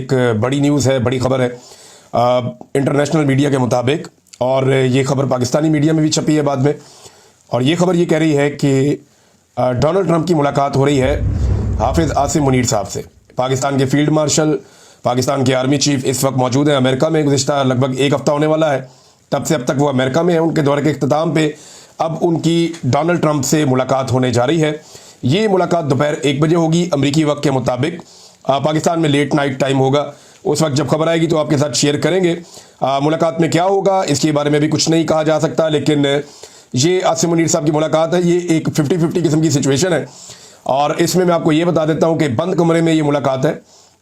एक बड़ी न्यूज़ है, बड़ी खबर है इंटरनेशनल मीडिया के मुताबिक, और ये खबर पाकिस्तानी मीडिया में भी छपी है बाद में। और ये खबर ये कह रही है कि डोनाल्ड ट्रंप की मुलाकात हो रही है हाफिज़ आसिम मुनीर साहब से। पाकिस्तान के फील्ड मार्शल, पाकिस्तान के आर्मी चीफ इस वक्त मौजूद हैं अमेरिका में। गुज़िश्ता लगभग एक हफ़्ता होने वाला है, तब से अब तक वो अमेरिका में है। उनके दौरे के इख्तिताम पे अब उनकी डोनाल्ड ट्रंप से मुलाकात होने जा रही है। ये मुलाकात दोपहर 1 बजे होगी अमरीकी वक्त के मुताबिक। पाकिस्तान में लेट नाइट टाइम होगा। उस वक्त जब खबर आएगी तो आपके साथ शेयर करेंगे। मुलाकात में क्या होगा इसके बारे में भी कुछ नहीं कहा जा सकता, लेकिन ये आसिम मुनीर साहब की मुलाकात है। ये एक 50-50 किस्म की सिचुएशन है, और इसमें मैं आपको ये बता देता हूँ कि बंद कमरे में ये मुलाकात है।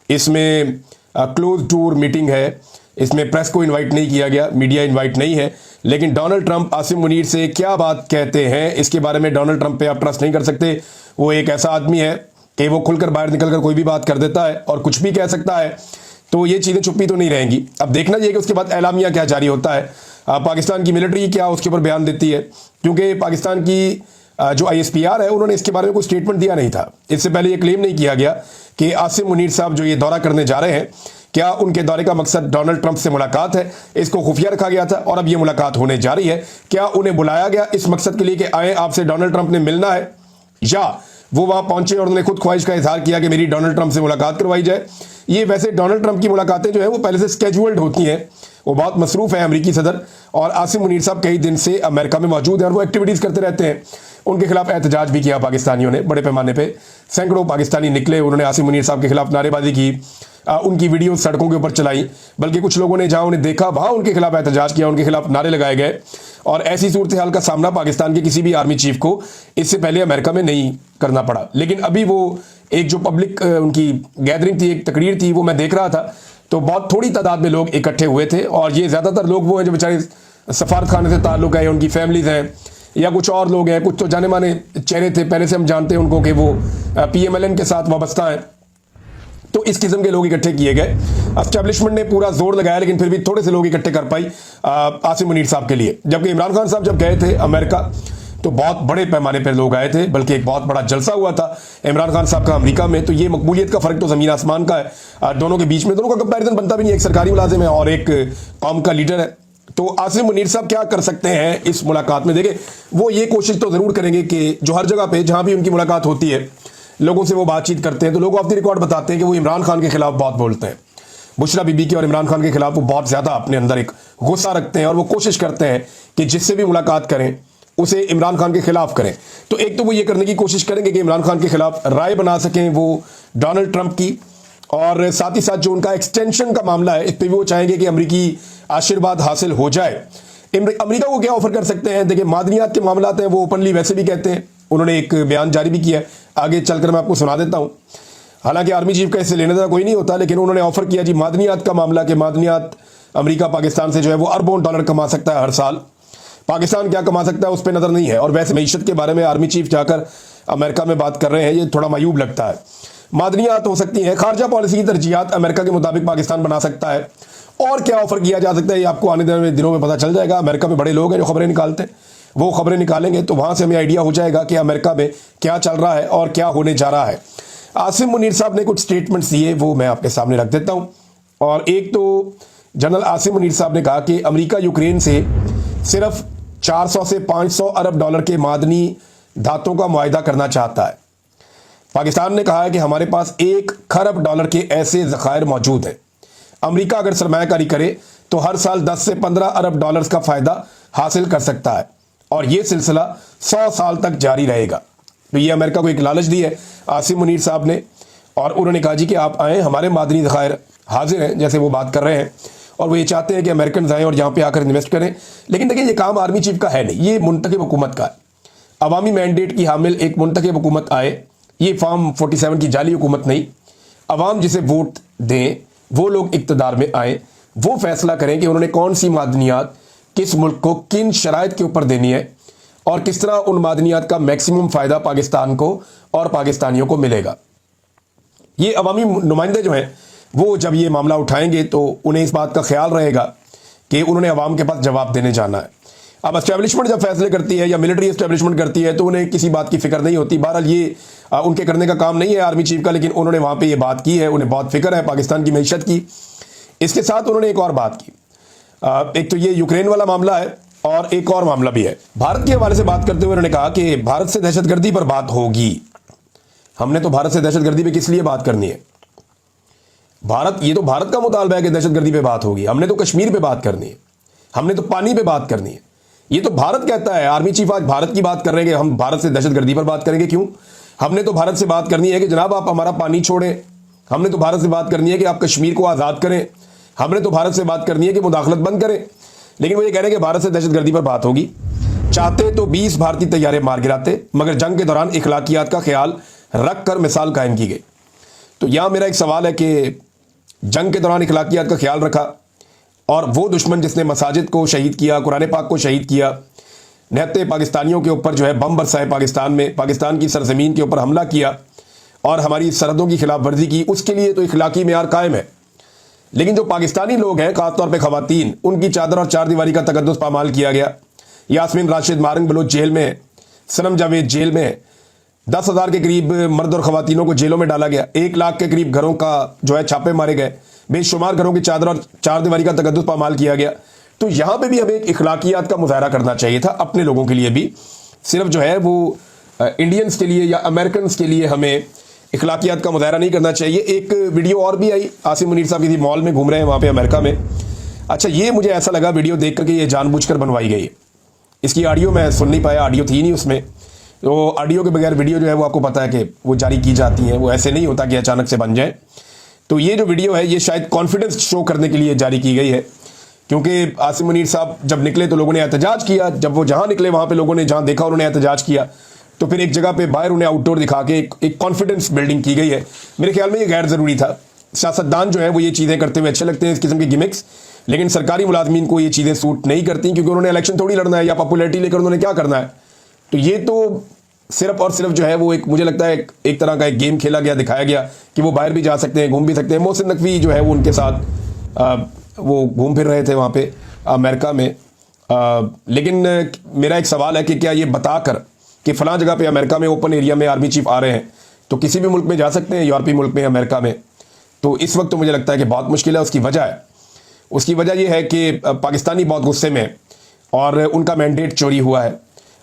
इसमें क्लोज डोर मीटिंग है, इसमें प्रेस को इनवाइट नहीं किया गया, मीडिया इनवाइट नहीं है। लेकिन डोनाल्ड ट्रंप आसिम मुनीर से क्या बात कहते हैं इसके बारे में डोनाल्ड ट्रंप पे आप ट्रस्ट नहीं कर सकते। वो एक ऐसा आदमी है कि वो खुलकर बाहर निकलकर कोई भी बात कर देता है और कुछ भी कह सकता है, तो ये चीज़ें छुपी तो नहीं रहेंगी। अब देखना चाहिए कि उसके बाद एलामिया क्या जारी होता है, पाकिस्तान की मिलिट्री क्या उसके ऊपर बयान देती है, क्योंकि पाकिस्तान की जो ISPR है उन्होंने इसके बारे में कोई स्टेटमेंट दिया नहीं था। इससे पहले ये क्लेम नहीं किया गया कि आसिम मुनीर साहब जो ये दौरा करने जा रहे हैं, क्या उनके दौरे का मकसद डोनाल्ड ट्रंप से मुलाकात है। इसको खुफिया रखा गया था और अब ये मुलाकात होने जा रही है। क्या उन्हें बुलाया गया इस मकसद के लिए कि आए आपसे डोनाल्ड ट्रंप ने मिलना है, या वो वहां पहुंचे और उन्होंने खुद ख्वाहिश का इजहार किया कि मेरी डोनाल्ड ट्रंप से मुलाकात करवाई जाए। ये वैसे डोनाल्ड ट्रंप की मुलाकातें जो है वो पहले से स्केजुअल्ड होती हैं। वो बहुत मसरूफ है अमेरिकी सदर, और आसिम मुनीर साहब कई दिन से अमेरिका में मौजूद हैं और वो एक्टिविटीज़ करते रहते हैं। उनके खिलाफ एहतजाज भी किया पाकिस्तानियों ने बड़े पैमाने पे। सैकड़ों पाकिस्तानी निकले, उन्होंने आसिम मुनीर साहब के खिलाफ नारेबाजी की, उनकी वीडियो सड़कों के ऊपर चलाई। बल्कि कुछ लोगों ने जहां उन्हें देखा वहां उनके खिलाफ एहतजाज किया, उनके खिलाफ नारे लगाए गए। और ऐसी सूरत हाल का सामना पाकिस्तान के किसी भी आर्मी चीफ को इससे पहले अमेरिका में नहीं करना पड़ा। लेकिन अभी वो एक जो पब्लिक उनकी गैदरिंग थी, एक तकरीर थी, वो मैं देख रहा था, तो बहुत थोड़ी तादाद में लोग इकट्ठे हुए थे। और ये ज़्यादातर लोग वो हैं जो बेचारे सफारत खाने से ताल्लुक़ है, उनकी फैमिलीज़ हैं, या कुछ और लोग हैं। कुछ तो जाने माने चेहरे थे, पहले से हम जानते हैं उनको कि वो PMLN के साथ वाबस्ता हैं। तो इस किस्म के लोग इकट्ठे किए गए। एस्टैब्लिशमेंट ने पूरा जोर लगाया, लेकिन फिर भी थोड़े से लोग इकट्ठे कर पाई आसिम मुनीर साहब के लिए। जबकि इमरान खान साहब जब गए थे अमेरिका तो बहुत बड़े पैमाने पर लोग आए थे, बल्कि एक बहुत बड़ा जलसा हुआ था इमरान खान साहब का अमेरिका में। तो ये मकबूलियत का फर्क तो जमीन आसमान का है दोनों के बीच में। दोनों का कंपैरिजन बनता भी नहीं। एक सरकारी मुलाजिम है और एक कौम का लीडर है। तो आसिम मुनीर साहब क्या कर सकते हैं इस मुलाकात में? देखें, वो ये कोशिश तो जरूर करेंगे कि जो हर जगह पे जहां भी उनकी मुलाकात होती है, लोगों से वो बातचीत करते हैं, तो लोग ऑफ द रिकॉर्ड बताते हैं कि वो इमरान खान के खिलाफ बहुत बोलते हैं। बुशरा बीबी के और इमरान खान के खिलाफ वो बहुत ज्यादा अपने अंदर एक गुस्सा रखते हैं, और वो कोशिश करते हैं कि जिससे भी मुलाकात करें उसे इमरान खान के खिलाफ करें। तो एक तो वो ये करने की कोशिश करेंगे कि इमरान खान के खिलाफ राय बना सकें वो डोनाल्ड ट्रंप की, और साथ ही साथ जो उनका एक्सटेंशन का मामला है इस पर भी वो चाहेंगे कि अमरीकी आशीर्वाद हासिल हो जाए। अमरीका को क्या ऑफर कर सकते हैं? देखिए, मादनियात के मामला हैं वो ओपनली वैसे भी कहते हैं। उन्होंने एक बयान जारी भी किया है, आगे चलकर मैं आपको सुना देता हूं। हालांकि आर्मी चीफ का इससे लेने देना कोई नहीं होता, लेकिन उन्होंने ऑफर किया जी मादनियात का मामला, कि मादनियात अमेरिका पाकिस्तान से जो है वो अरबों डॉलर कमा सकता है हर साल। पाकिस्तान क्या कमा सकता है उस पर नजर नहीं है। और वैसे मईशत के बारे में आर्मी चीफ जाकर अमेरिका में बात कर रहे हैं, ये थोड़ा मायूब लगता है। मादनियात हो सकती हैं, खारजा पॉलिसी की तरजीहात अमेरिका के मुताबिक पाकिस्तान बना सकता है। और क्या ऑफर किया जा सकता है ये आपको आने वाले दिनों में पता चल जाएगा। अमेरिका में बड़े लोग हैं जो खबरें निकालते हैं, वो खबरें निकालेंगे तो वहां से हमें आइडिया हो जाएगा कि अमेरिका में क्या चल रहा है और क्या होने जा रहा है। आसिम मुनीर साहब ने कुछ स्टेटमेंट्स दिए, वो मैं आपके सामने रख देता हूं। और एक तो जनरल आसिम मुनीर साहब ने कहा कि अमेरिका यूक्रेन से सिर्फ 400 से 500 अरब डॉलर के मादनी धातुओं का मुआहिदा करना चाहता है। पाकिस्तान ने कहा है कि हमारे पास 1 खरब डॉलर के ऐसे ज़खायर मौजूद हैं। अमेरिका अगर सरमायाकारी करे तो हर साल 10 से 15 अरब डॉलर्स का फायदा हासिल कर सकता है, और यह सिलसिला 100 साल तक जारी रहेगा। तो ये अमेरिका को एक लालच दी है आसिम मुनीर साहब ने, और उन्होंने कहा जी कि आप आएँ, हमारे मादनी ज़खायर हाजिर हैं, जैसे वो बात कर रहे हैं। और वो ये चाहते हैं कि अमेरिकन आएँ और यहाँ पे आकर इन्वेस्ट करें। लेकिन देखिए, ये काम आर्मी चीफ का है नहीं, ये मुंतखब हुकूमत का है। अवामी मैंडेट की हामिल एक मुंतखब हुकूमत आए, ये फॉर्म 47 की जाली हुकूमत नहीं। अवाम जिसे वोट दें वो लोग इक़्तिदार में आए, वो फैसला करें कि उन्होंने कौन सी मादनियात किस मुल्क को किन शराइत के ऊपर देनी है, और किस तरह उन मादनियात का मैक्सिमम फ़ायदा पाकिस्तान को और पाकिस्तानियों को मिलेगा। ये अवामी नुमाइंदे जो हैं वो जब ये मामला उठाएंगे तो उन्हें इस बात का ख्याल रहेगा कि उन्होंने अवाम के पास जवाब देने जाना है। अब एस्टेब्लिशमेंट जब फैसले करती है या मिलिट्री एस्टेब्लिशमेंट करती है तो उन्हें किसी बात की फिक्र नहीं होती। बहरहाल ये उनके करने का काम नहीं है आर्मी चीफ का, लेकिन उन्होंने वहां पे ये बात की है, उन्हें बहुत फिक्र है पाकिस्तान की मैशत की। इसके साथ उन्होंने एक और बात की, एक तो ये यूक्रेन वाला मामला है और एक और मामला भी है। भारत के हवाले से बात करते हुए उन्होंने कहा कि भारत से दहशतगर्दी पर बात होगी। हमने तो भारत से दहशतगर्दी पे किस लिए बात करनी है? ये तो भारत का मुतालबा है कि दहशतगर्दी पे बात होगी। हमने तो कश्मीर पे बात करनी है, हमने तो पानी पे बात करनी है। ये तो भारत कहता है। आर्मी चीफ आज भारत की बात कर रहे हैं कि हम भारत से दहशतगर्दी पर बात करेंगे। क्यों? हमने तो भारत से बात करनी है कि जनाब आप हमारा पानी छोड़ें। हमने तो भारत से बात करनी है कि आप कश्मीर को आज़ाद करें। हमने तो भारत से बात करनी है कि मुदाखलत बंद करें। लेकिन वो ये कह रहे हैं कि भारत से दहशतगर्दी पर बात होगी। चाहते तो 20 भारतीय तैयारे मार गिराते, मगर जंग के दौरान इखलाकियात का ख्याल रख कर मिसाल कायम की गई। तो यहां मेरा एक सवाल है कि जंग के दौरान इखलाकियात का ख्याल रखा और वो दुश्मन जिसने मसाजिद को शहीद किया, कुरान पाक को शहीद किया, निहत्ते पाकिस्तानियों के ऊपर जो है बम बरसाए, पाकिस्तान में पाकिस्तान की सरजमीन के ऊपर हमला किया और हमारी सरहदों की खिलाफ वर्जी की, उसके लिए तो इखलाकी मेयार कायम है। लेकिन जो पाकिस्तानी लोग हैं, खासतौर पर खवातीन, उनकी चादर और चार दीवारी का तकद्दुस पामाल किया गया। यास्मीन राशिद मारंग बलोच जेल में, सनम जावेद जेल में, 10,000 के करीब मर्द और खवातीनों को जेलों में डाला गया। 1 लाख के करीब घरों का जो है छापे मारे गए। बेशुमार घरों की चादर और चार दीवारी का तकद्दुस पामाल किया गया। तो यहां पे भी हमें एक इखलाकियात का मुजाहरा करना चाहिए था अपने लोगों के लिए भी। सिर्फ जो है वो इंडियंस के लिए या अमेरिकन के लिए हमें इखलाकियात का मुजाहरा नहीं करना चाहिए। एक वीडियो और भी आई, आसिम मुनीर साहब किसी मॉल में घूम रहे हैं वहां पे अमेरिका में। अच्छा, ये मुझे ऐसा लगा वीडियो देख कर कि ये जानबूझकर बनवाई गई है। इसकी ऑडियो मैं सुन नहीं पाया, ऑडियो थी नहीं उसमें। तो ऑडियो के बगैर वीडियो जो है वो आपको पता है कि वो जारी की जाती है, वो ऐसे नहीं होता कि अचानक से बन जाए। तो ये जो वीडियो है ये शायद कॉन्फिडेंस शो करने के लिए जारी की गई है, क्योंकि आसिम मुनीर साहब जब निकले तो लोगों ने एहतजाज किया। जब वो जहां निकले वहां पे लोगों ने जहां देखा उन्होंने एहतजाज किया। तो फिर एक जगह पे बाहर उन्हें आउटडोर दिखा के एक कॉन्फिडेंस बिल्डिंग की गई है। मेरे ख्याल में ये गैर जरूरी था। सियासतदान जो है वो ये चीजें करते हुए अच्छे लगते हैं, इस किस्म के गिमिक्स, लेकिन सरकारी मुलाजमीन को ये चीजें सूट नहीं करती, क्योंकि उन्होंने इलेक्शन थोड़ी लड़ना है या पॉपुलैरिटी लेकर उन्होंने क्या करना है। तो ये तो सिर्फ और सिर्फ जो है वो एक, मुझे लगता है एक तरह का एक गेम खेला गया, दिखाया गया कि वो बाहर भी जा सकते हैं, घूम भी सकते हैं। मोहसिन नकवी जो है वो उनके साथ वो घूम फिर रहे थे वहाँ पे अमेरिका में। लेकिन मेरा एक सवाल है कि क्या ये बताकर कि फलां जगह पे अमेरिका में ओपन एरिया में आर्मी चीफ आ रहे हैं तो किसी भी मुल्क में जा सकते हैं, यूरोपीय मुल्क में, अमेरिका में? तो इस वक्त तो मुझे लगता है कि बहुत मुश्किल है। उसकी वजह यह है कि पाकिस्तानी बहुत गुस्से में और उनका मैंडेट चोरी हुआ है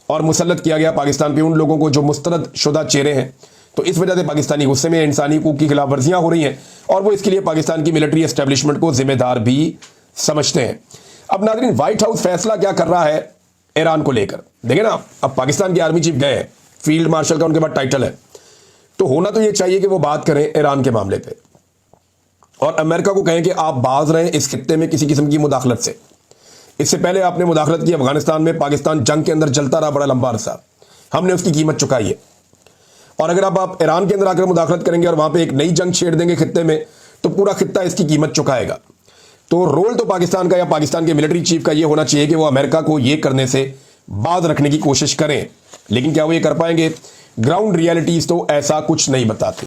और मुसल्लत किया गया पाकिस्तान पे उन लोगों को जो मुस्तरद शुदा चेहरे हैं। तो इस वजह से पाकिस्तानी गुस्से में, इंसानी हकूक की खिलाफ वर्जियाँ हो रही हैं और वो इसके लिए पाकिस्तान की मिलिट्री एस्टेब्लिशमेंट को जिम्मेदार भी समझते हैं। अब नाज़रीन, व्हाइट हाउस फैसला क्या कर रहा है ईरान को लेकर? देखें ना, अब पाकिस्तान के आर्मी चीफ गए, फील्ड मार्शल का उनके पास टाइटल है, तो होना तो ये चाहिए कि वो बात करें ईरान के मामले पे और अमेरिका को कहें कि आप बाज रहें इस खित्ते में किसी किस्म की मुदाखलत से। इससे पहले आपने मुदाखलत की अफगानिस्तान में, पाकिस्तान जंग के अंदर जलता रहा बड़ा लंबा अरसा, हमने उसकी कीमत चुकाई है। और अगर आप ईरान के अंदर आकर मुदाखलत करेंगे और वहां पे एक नई जंग छेड़ देंगे खित्ते में, तो पूरा खित्ता इसकी कीमत चुकाएगा। तो रोल तो पाकिस्तान का या पाकिस्तान के मिलिट्री चीफ का ये होना चाहिए कि वो अमेरिका को ये करने से बाज रखने की कोशिश करें। लेकिन क्या वो ये कर पाएंगे? ग्राउंड रियलिटीज तो ऐसा कुछ नहीं बताती।